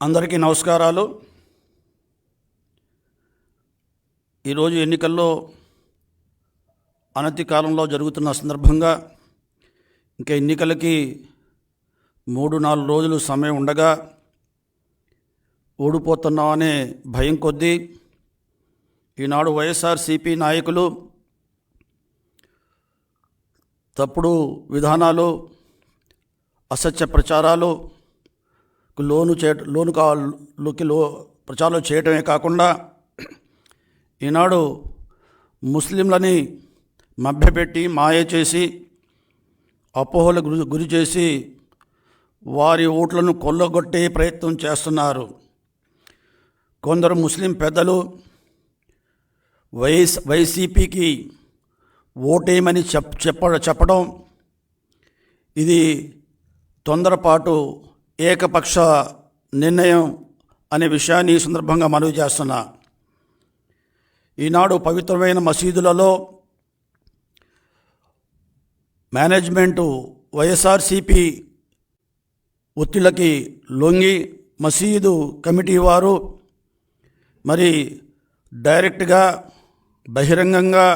అందరికీ నమస్కారాలు. ఈరోజు ఎన్నికల్లో అనతి కాలంలో జరుగుతున్న సందర్భంగా ఇంకా ఎన్నికలకి 3-4 రోజులు సమయం ఉండగా ఓడిపోతున్నామనే భయం కొద్దీ ఈనాడు వైఎస్ఆర్సీపీ నాయకులు తప్పుడు విధానాలు, అసత్య ప్రచారాలు ప్రచారాలు చేయటమే కాకుండా ఈనాడు ముస్లింలని మభ్యపెట్టి మాయ చేసి అపోహలకు గురి చేసి వారి ఓట్లను కొల్లగొట్టే ప్రయత్నం చేస్తున్నారు. కొందరు ముస్లిం పెద్దలు వైసీపీకి ఓటేయమని చెప్పడం ఇది తొందరపాటు, ఏకపక్ష నిర్ణయం అనే విషయాన్ని ఈ సందర్భంగా మనవి చేస్తున్నా. ఈనాడు పవిత్రమైన మసీదులలో మేనేజ్మెంటు వైఎస్ఆర్సీపీ ఒత్తిళ్ళకి లొంగి మసీదు కమిటీ వారు మరి డైరెక్ట్గా బహిరంగంగా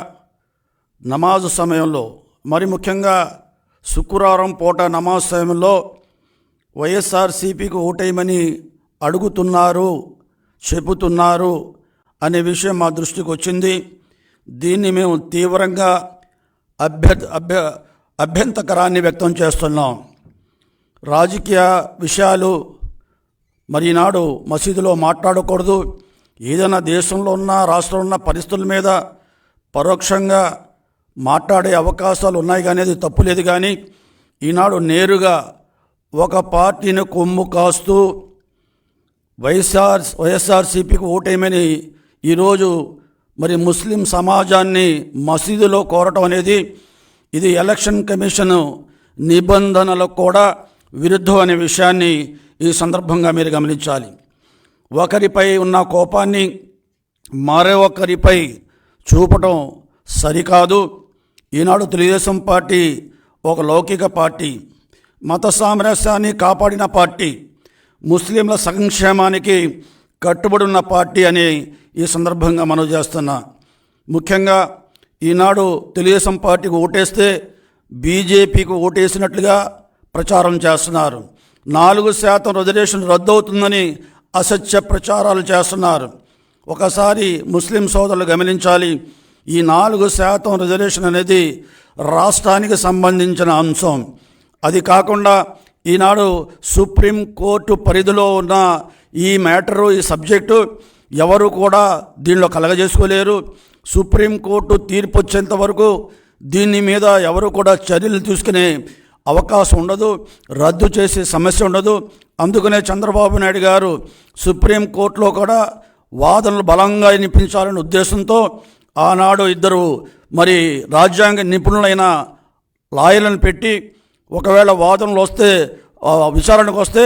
నమాజు సమయంలో, మరి ముఖ్యంగా శుక్రవారం పూట నమాజ్ సమయంలో వైఎస్ఆర్సీపీకి ఓటేయమని అడుగుతున్నారు, చెబుతున్నారు అనే విషయం మా దృష్టికి వచ్చింది. దీన్ని మేము తీవ్రంగా అభ్యంతకరాన్ని వ్యక్తం చేస్తున్నాం. రాజకీయ విషయాలు మరి ఈనాడు మసీదులో మాట్లాడకూడదు. ఏదైనా దేశంలో ఉన్న, రాష్ట్రంలో ఉన్న పరిస్థితుల మీద పరోక్షంగా మాట్లాడే అవకాశాలు ఉన్నాయి కానీ అది తప్పులేదు. కానీ ఈనాడు నేరుగా ఒక పార్టీని కొమ్ము కాస్తూ వైఎస్ఆర్సీపీకి ఓటేయమని ఈరోజు మరి ముస్లిం సమాజాన్ని మసీదులో కోరటం అనేది ఇది ఎలక్షన్ కమిషన్ నిబంధనలకు కూడా విరుద్ధం అనే విషయాన్ని ఈ సందర్భంగా మీరు గమనించాలి. ఒకరిపై ఉన్న కోపాన్ని మరొకరిపై చూపటం సరికాదు. ఈనాడు తెలుగుదేశం పార్టీ ఒక లౌకిక పార్టీ, మత సామరస్యాన్ని కాపాడిన పార్టీ, ముస్లింల సంక్షేమానికి కట్టుబడి ఉన్న పార్టీ అని ఈ సందర్భంగా మనం చేస్తున్నా. ముఖ్యంగా ఈనాడు తెలుగుదేశం పార్టీకి ఓటేస్తే బీజేపీకి ఓటేసినట్లుగా ప్రచారం చేస్తున్నారు. 4% రిజర్వేషన్ రద్దవుతుందని అసత్య ప్రచారాలు చేస్తున్నారు. ఒకసారి ముస్లిం సోదరులు గమనించాలి, ఈ 4% రిజర్వేషన్ అనేది రాష్ట్రానికి సంబంధించిన అంశం. అది కాకుండా ఈనాడు సుప్రీంకోర్టు పరిధిలో ఉన్న ఈ మ్యాటరు, ఈ సబ్జెక్టు ఎవరు కూడా దీనిలో కలగజేసుకోలేరు. సుప్రీంకోర్టు తీర్పు వచ్చేంత వరకు దీని మీద ఎవరు కూడా చర్యలు తీసుకునే అవకాశం ఉండదు, రద్దు చేసే సమస్య ఉండదు. అందుకనే చంద్రబాబు నాయుడు గారు సుప్రీంకోర్టులో కూడా వాదనలు బలంగా వినిపించాలనే ఉద్దేశంతో ఆనాడు 2 మరి రాజ్యాంగ నిపుణులైన లాయర్లను పెట్టి, ఒకవేళ వాదనలు వస్తే విచారణకు వస్తే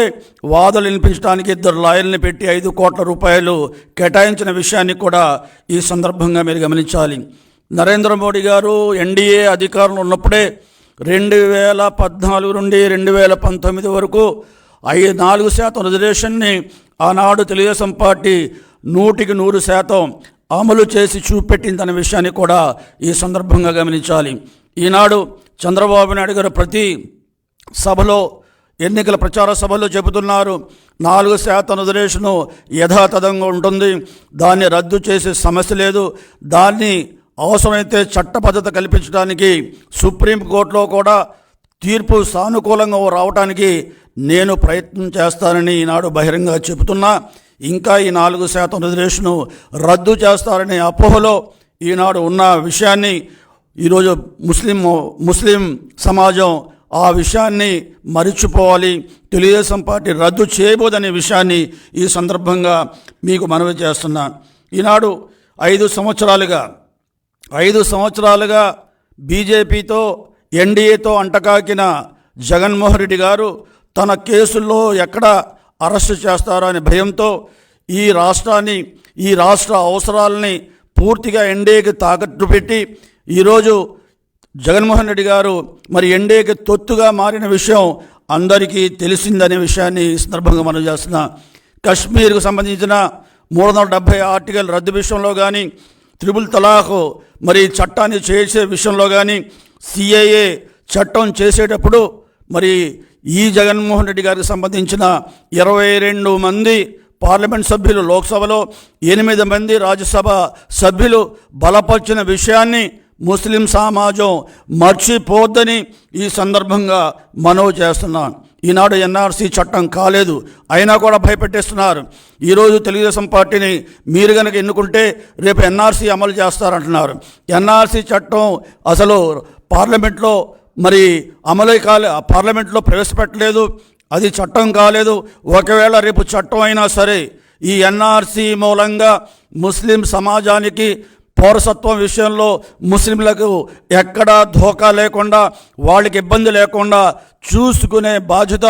వాదనలు వినిపించడానికి 2 లాయర్లని పెట్టి 5 కోట్ల రూపాయలు కేటాయించిన విషయాన్ని కూడా ఈ సందర్భంగా మీరు గమనించాలి. నరేంద్ర మోడీ గారు ఎన్డీఏ అధికారంలో ఉన్నప్పుడే 2014 నుండి 2019 వరకు 4% రిజర్వేషన్ని ఆనాడు తెలుగుదేశం పార్టీ 100% అమలు చేసి చూపెట్టిందనే విషయాన్ని కూడా ఈ సందర్భంగా గమనించాలి. ఈనాడు చంద్రబాబు నాయుడు గారు ప్రతి సభలో, ఎన్నికల ప్రచార సభలో చెబుతున్నారు 4% రిజర్వేషను యథాతథంగా ఉంటుంది, దాన్ని రద్దు చేసే సమస్య లేదు, దాన్ని అవసరమైతే చట్టబద్ధత కల్పించడానికి సుప్రీంకోర్టులో కూడా తీర్పు సానుకూలంగా రావడానికి నేను ప్రయత్నం చేస్తానని ఈనాడు బహిరంగ చెబుతున్నా. ఇంకా ఈ 4% రిజర్వేషను రద్దు చేస్తారనే అపోహలో ఈనాడు ఉన్న విషయాన్ని ఈరోజు ముస్లిం సమాజం ఆ విషయాన్ని మరిచిపోవాలి. తెలుగుదేశం పార్టీ రద్దు చేయబోదనే విషయాన్ని ఈ సందర్భంగా మీకు మనవి చేస్తున్నా. ఈనాడు 5 సంవత్సరాలుగా బీజేపీతో, ఎన్డీఏతో అంటకాకిన జగన్మోహన్ రెడ్డి గారు తన కేసుల్లో ఎక్కడ అరెస్టు చేస్తారో అనే భయంతో ఈ రాష్ట్ర అవసరాలని పూర్తిగా ఎన్డీఏకి తాకట్టు పెట్టి ఈరోజు జగన్మోహన్ రెడ్డి గారు మరి ఎన్డీఏకి తొత్తుగా మారిన విషయం అందరికీ తెలిసిందనే విషయాన్ని ఈ సందర్భంగా మనం చేస్తున్నా. కశ్మీర్కు సంబంధించిన 370 ఆర్టికల్ రద్దు విషయంలో కానీ, త్రిపుల్ తలాఖ్ మరి చట్టాన్ని చేసే విషయంలో కానీ, సిఏఏ చట్టం చేసేటప్పుడు మరి ఈ జగన్మోహన్ రెడ్డి గారికి సంబంధించిన 22 మంది పార్లమెంట్ సభ్యులు లోక్సభలో, 8 మంది రాజ్యసభ సభ్యులు బలపరిచిన విషయాన్ని ముస్లిం సమాజం మర్చిపోద్దని ఈ సందర్భంగా మనవి చేస్తున్నాను. ఈనాడు ఎన్ఆర్సీ చట్టం కాలేదు, అయినా కూడా భయపెట్టేస్తున్నారు. ఈరోజు తెలుగుదేశం పార్టీని మీరు కనుక ఎన్నుకుంటే రేపు ఎన్ఆర్సీ అమలు చేస్తారంటున్నారు. ఎన్ఆర్సీ చట్టం అసలు పార్లమెంట్లో మరి పార్లమెంట్లో ప్రవేశపెట్టలేదు, అది చట్టం కాలేదు. ఒకవేళ రేపు చట్టం అయినా సరే ఈ ఎన్ఆర్సీ మూలంగా ముస్లిం సమాజానికి పౌరసత్వం విషయంలో ముస్లింలకు ఎక్కడా ధోకా లేకుండా, వాళ్ళకి ఇబ్బంది లేకుండా చూసుకునే బాధ్యత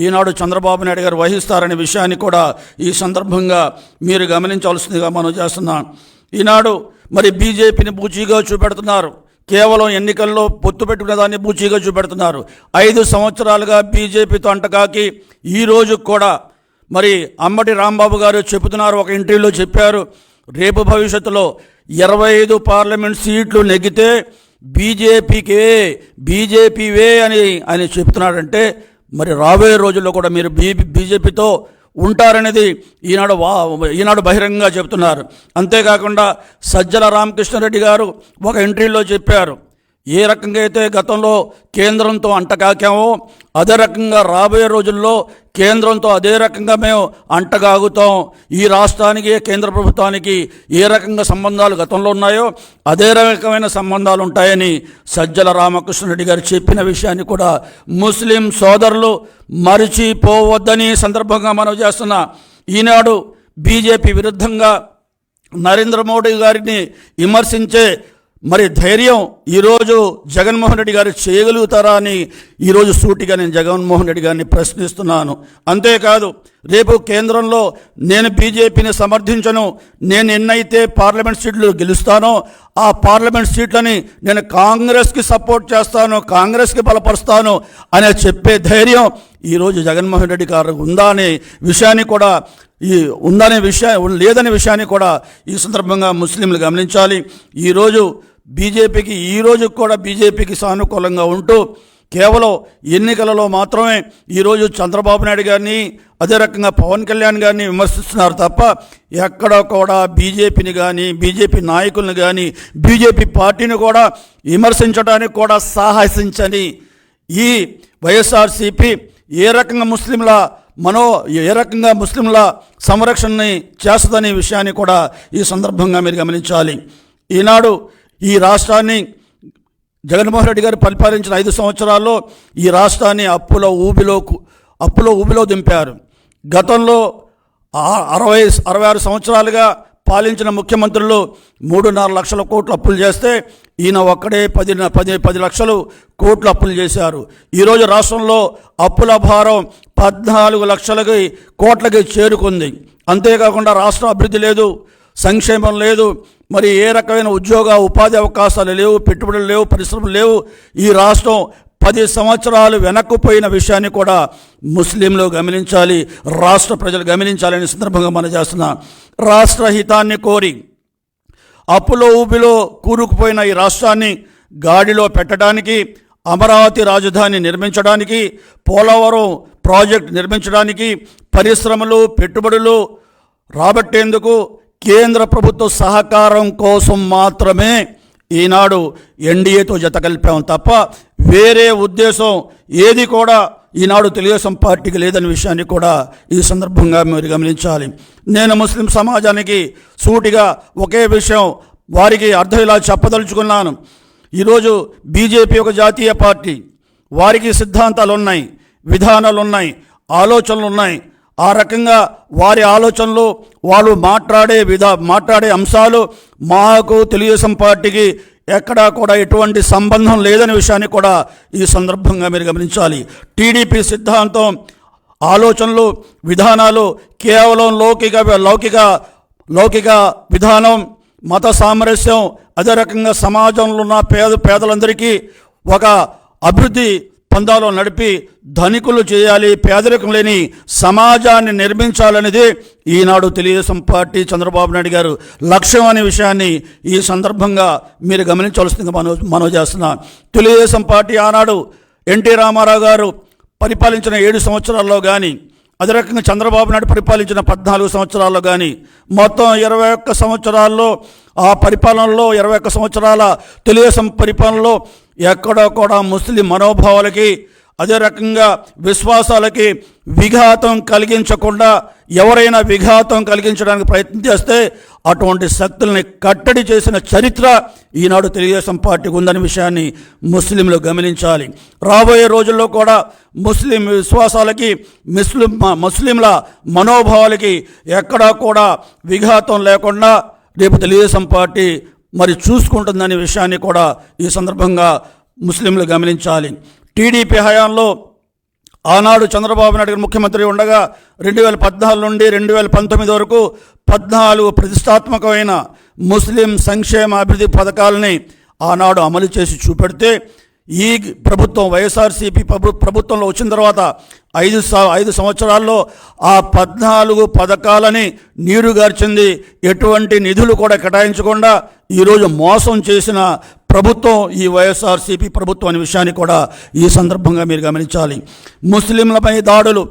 ఈనాడు చంద్రబాబు నాయుడు గారు వహిస్తారనే విషయాన్ని కూడా ఈ సందర్భంగా మీరు గమనించాల్సిందిగా మనం చేస్తున్నాం. ఈనాడు మరి బీజేపీని బూచీగా చూపెడుతున్నారు. కేవలం ఎన్నికల్లో పొత్తు పెట్టుకునే దాన్ని బూచీగా చూపెడుతున్నారు. 5 సంవత్సరాలుగా బీజేపీతో అంటకాకి ఈరోజు కూడా మరి అంబటి రాంబాబు గారు చెబుతున్నారు, ఒక ఇంటర్వ్యూలో చెప్పారు, రేపు భవిష్యత్తులో 25 పార్లమెంట్ సీట్లు నెగ్గితే బీజేపీవే అని ఆయన చెప్తున్నాడంటే మరి రాబోయే రోజుల్లో కూడా మీరు బీజేపీతో ఉంటారనేది ఈనాడు బహిరంగంగా చెబుతున్నారు. అంతేకాకుండా సజ్జల రామకృష్ణారెడ్డి గారు ఒక ఇంటర్వ్యూలో చెప్పారు, ఏ రకంగా అయితే గతంలో కేంద్రంతో అంటకాకామో అదే రకంగా రాబోయే రోజుల్లో కేంద్రంతో అదే రకంగా మేము అంటగాగుతాం. ఈ రాష్ట్రానికి కేంద్ర ప్రభుత్వానికి ఏ రకంగా సంబంధాలు గతంలో ఉన్నాయో అదే రకమైన సంబంధాలు ఉంటాయని సజ్జల రామకృష్ణారెడ్డి గారు చెప్పిన విషయాన్ని కూడా ముస్లిం సోదరులు మరిచిపోవద్దని సందర్భంగా మనం చేస్తున్నా. ఈనాడు బీజేపీ విరుద్ధంగా నరేంద్ర మోడీ గారిని విమర్శించే మరి ధైర్యం ఈరోజు జగన్మోహన్ రెడ్డి గారు చేయగలుగుతారా అని ఈరోజు సూటిగా నేను జగన్మోహన్ రెడ్డి గారిని ప్రశ్నిస్తున్నాను. అంతేకాదు రేపు కేంద్రంలో నేను బీజేపీని సమర్థించను, నేను ఎన్నైతే పార్లమెంట్ సీట్లు గెలుస్తానో ఆ పార్లమెంట్ సీట్లని నేను కాంగ్రెస్కి సపోర్ట్ చేస్తాను, కాంగ్రెస్కి బలపరుస్తాను అనే చెప్పే ధైర్యం ఈరోజు జగన్మోహన్ రెడ్డి గారు ఉందా అనే విషయాన్ని కూడా లేదనే విషయాన్ని కూడా ఈ సందర్భంగా ముస్లింలు గమనించాలి. బీజేపీకి సానుకూలంగా ఉంటూ కేవలం ఎన్నికలలో మాత్రమే ఈరోజు చంద్రబాబు నాయుడు గారిని అదే రకంగా పవన్ కళ్యాణ్ గారిని విమర్శిస్తున్నారు తప్ప ఎక్కడ కూడా బీజేపీని కానీ, బీజేపీ నాయకులను కానీ, బీజేపీ పార్టీని కూడా విమర్శించడానికి కూడా సాహసించని ఈ వైఎస్ఆర్సీపీ ఏ రకంగా ముస్లింల సంరక్షణని చేస్తుందనే విషయాన్ని కూడా ఈ సందర్భంగా మీరు గమనించాలి. ఈనాడు ఈ రాష్ట్రాన్ని జగన్మోహన్ రెడ్డి గారు పరిపాలించిన 5 సంవత్సరాల్లో ఈ రాష్ట్రాన్ని అప్పుల ఊబిలో దింపారు. గతంలో 66 సంవత్సరాలుగా పాలించిన ముఖ్యమంత్రులు 3.5 లక్షల కోట్లు అప్పులు చేస్తే ఈయన ఒక్కడే 10 లక్షల కోట్లు అప్పులు చేశారు. ఈరోజు రాష్ట్రంలో అప్పుల భారం 14 లక్షల కోట్లకి చేరుకుంది. అంతేకాకుండా రాష్ట్ర అభివృద్ధి లేదు, సంక్షేమం లేదు, మరి ఏ రకమైన ఉపాధి అవకాశాలు లేవు, పెట్టుబడులు లేవు, పరిశ్రమలు లేవు. ఈ రాష్ట్రం 10 సంవత్సరాలు వెనక్కుపోయిన విషయాన్ని కూడా ముస్లింలు గమనించాలి, రాష్ట్ర ప్రజలు గమనించాలనే సందర్భంగా మనం చేస్తున్నాం. రాష్ట్ర హితాన్ని కోరి అప్పులో ఊబిలో కూరుకుపోయిన ఈ రాష్ట్రాన్ని గాడిలో పెట్టడానికి, అమరావతి రాజధాని నిర్మించడానికి, పోలవరం ప్రాజెక్టు నిర్మించడానికి, పరిశ్రమలు పెట్టుబడులు రాబట్టేందుకు కేంద్ర ప్రభుత్వ సహకారం కోసం మాత్రమే ఈనాడు ఎన్డీఏతో జత కలిపాం తప్ప వేరే ఉద్దేశం ఏది కూడా ఈనాడు తెలుగుదేశం పార్టీకి లేదనే విషయాన్ని కూడా ఈ సందర్భంగా మీరు గమనించాలి. నేను ముస్లిం సమాజానికి సూటిగా ఒకే విషయం వారికి అర్థం ఇలా చెప్పదలుచుకున్నాను. ఈరోజు బీజేపీ ఒక జాతీయ పార్టీ, వారికి సిద్ధాంతాలు ఉన్నాయి, విధానాలు ఉన్నాయి, ఆలోచనలు ఉన్నాయి. ఆ రకంగా వారి ఆలోచనలు, వాళ్ళు మాట్లాడే అంశాలు మాకు తెలుగుదేశం పార్టీకి ఎక్కడా కూడా ఎటువంటి సంబంధం లేదనే విషయాన్ని కూడా ఈ సందర్భంగా మీరు గమనించాలి. టీడీపీ సిద్ధాంతం, ఆలోచనలు, విధానాలు కేవలం లౌకిక విధానం, మత సామరస్యం, అదే రకంగా సమాజంలో ఉన్న పేదలందరికీ ఒక అభివృద్ధి పందాలో నడిపి ధనికులు చేయాలి, పేదరికం లేని సమాజాన్ని నిర్మించాలనేది ఈనాడు తెలుగుదేశం పార్టీ చంద్రబాబు నాయుడు గారు లక్ష్యం అనే విషయాన్ని ఈ సందర్భంగా మీరు గమనించవలసిందిగా మనవి చేస్తున్నా. తెలుగుదేశం పార్టీ ఆనాడు ఎన్టీ రామారావు గారు పరిపాలించిన 7 సంవత్సరాల్లో కానీ, అదే రకంగా చంద్రబాబు నాయుడు పరిపాలించిన 14 సంవత్సరాల్లో కానీ, మొత్తం 21 సంవత్సరాల్లో ఆ పరిపాలనలో 21 సంవత్సరాల తెలుగుదేశం పరిపాలనలో ఎక్కడో కూడా ముస్లిం మనోభావాలకి, అదే రకంగా విశ్వాసాలకి విఘాతం కలిగించకుండా ఎవరైనా విఘాతం కలిగించడానికి ప్రయత్నం చేస్తే అటువంటి శక్తుల్ని కట్టడి చేసిన చరిత్ర ఈనాడు తెలుగుదేశం పార్టీకి ఉందనే విషయాన్ని ముస్లింలు గమనించాలి. రాబోయే రోజుల్లో కూడా ముస్లిం విశ్వాసాలకి, ముస్లింల మనోభావాలకి ఎక్కడా కూడా విఘాతం లేకుండా రేపు తెలుగుదేశం పార్టీ మరి చూసుకుంటుందనే విషయాన్ని కూడా ఈ సందర్భంగా ముస్లింలు గమనించాలి. టీడీపీ హయాంలో ఆనాడు చంద్రబాబు నాయుడు గారు ముఖ్యమంత్రి ఉండగా 2014 నుండి 2019 వరకు 14 ప్రతిష్టాత్మకమైన ముస్లిం సంక్షేమ అభివృద్ధి పథకాలని ఆనాడు అమలు చేసి చూపెడితే, ఈ ప్రభుత్వం వైఎస్ఆర్సీపీ ప్రభుత్వంలో వచ్చిన తర్వాత 5 సంవత్సరాల్లో ఆ 14 పథకాలని నీరుగార్చింది. ఎటువంటి నిధులు కూడా కేటాయించకుండా ఈరోజు మోసం చేసిన ప్రభుత్వం ఈ వైఎస్ఆర్సీపీ ప్రభుత్వం అనే విషయాన్ని కూడా ఈ సందర్భంగా మీరు గమనించాలి. ముస్లింలపై దాడులు,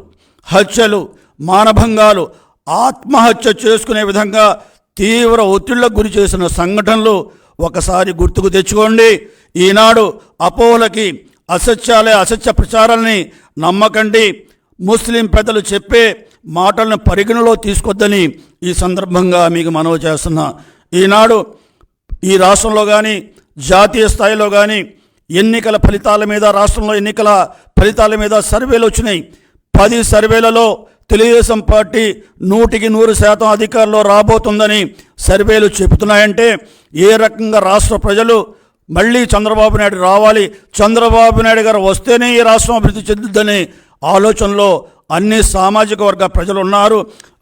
హత్యలు, మానభంగాలు, ఆత్మహత్య చేసుకునే విధంగా తీవ్ర ఒత్తిళ్లకు గురి చేసిన సంఘటనలు ఒకసారి గుర్తుకు తెచ్చుకోండి. ఈనాడు అపోహలకి, అసత్య ప్రచారాలని నమ్మకండి. ముస్లిం పెద్దలు చెప్పే మాటలను పరిగణలో తీసుకొద్దని ఈ సందర్భంగా మీకు మనవి చేస్తున్నా. ఈనాడు ఈ రాష్ట్రంలో కానీ, జాతీయ స్థాయిలో కానీ ఎన్నికల ఫలితాల మీద, రాష్ట్రంలో ఎన్నికల ఫలితాల మీద సర్వేలు వచ్చినాయి. 10 సర్వేలలో తెలుగుదేశం పార్టీ 100% అధికారంలో రాబోతుందని సర్వేలు చెబుతున్నాయంటే ఏ రకంగా రాష్ట్ర ప్రజలు మళ్ళీ చంద్రబాబు నాయుడు రావాలి, చంద్రబాబు నాయుడు గారు వస్తేనే ఈ రాష్ట్రం అభివృద్ధి చెందుతుందనే ఆలోచనలో అన్ని సామాజిక వర్గ ప్రజలు ఉన్నారు.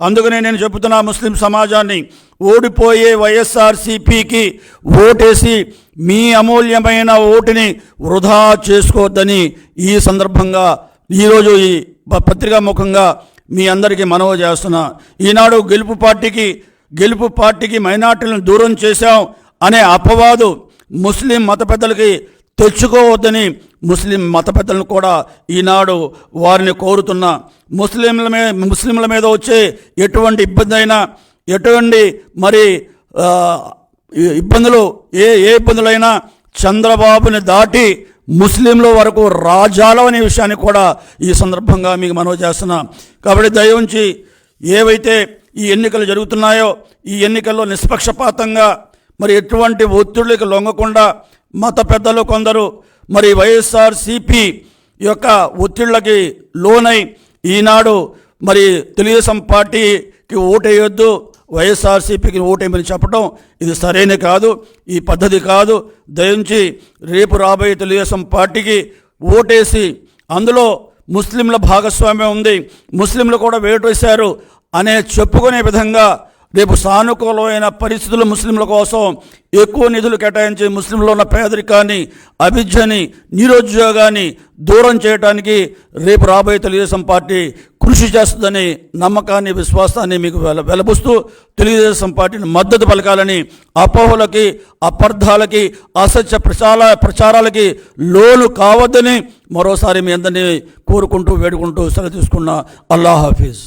అందుకనే నేను చెబుతున్నా, ముస్లిం సమాజాన్ని ఓడిపోయే వైఎస్ఆర్సీపీకి ఓటేసి మీ అమూల్యమైన ఓటుని వృధా చేసుకోవద్దని ఈ సందర్భంగా ఈరోజు ఈ పత్రికా ముఖంగా మీ అందరికీ మనవి చేస్తున్నా. ఈనాడు గెలుపు పార్టీకి మైనార్టీలను దూరం చేశాం అనే అపవాదు ముస్లిం మత పెద్దలకి తెచ్చుకోవద్దని ముస్లిం మత పెద్దలను కూడా ఈనాడు వారిని కోరుతున్నా. ముస్లింల మీద వచ్చే ఎటువంటి ఇబ్బంది అయినా, ఎటువంటి మరి ఇబ్బందులు ఏ ఇబ్బందులైనా చంద్రబాబుని దాటి ముస్లింల వరకు రాజాలం అనే విషయాన్ని కూడా ఈ సందర్భంగా మీకు మనవి చేస్తున్నా. కాబట్టి దయవుంచి ఏవైతే ఈ ఎన్నికలు జరుగుతున్నాయో ఈ ఎన్నికల్లో నిష్పక్షపాతంగా మరి ఎటువంటి ఒత్తిడికి లొంగకుండా మత పెద్దలు కొందరు మరి వైఎస్ఆర్సీపీ యొక్క ఒత్తిళ్లకి లోనై ఈనాడు మరి తెలుగుదేశం పార్టీకి ఓటేయొద్దు, వైఎస్ఆర్సీపీకి ఓటేయమని చెప్పడం ఇది సరైన కాదు, ఈ పద్ధతి కాదు. దయించి రేపు రాబోయే తెలుగుదేశం పార్టీకి ఓటేసి అందులో ముస్లింల భాగస్వామ్యం ఉంది, ముస్లింలు కూడా వేటేశారు అనే చెప్పుకునే విధంగా రేపు సానుకూలమైన పరిస్థితులు ముస్లింల కోసం ఎక్కువ నిధులు కేటాయించి ముస్లింలో ఉన్న పేదరికాన్ని, అభివృద్ధిని, నిరుద్యోగాన్ని దూరం చేయడానికి రేపు రాబోయే తెలుగుదేశం పార్టీ కృషి చేస్తుందని నమ్మకాన్ని, విశ్వాసాన్ని మీకు వెలబుస్తూ తెలుగుదేశం పార్టీని మద్దతు పలకాలని, అపోహలకి, అపార్థాలకి, అసత్య ప్రచారాలకి లోను కావద్దని మరోసారి మీ అందరినీ కోరుకుంటూ వేడుకుంటూ సెలవు తీసుకున్న. అల్లాహ్ హాఫీజ్.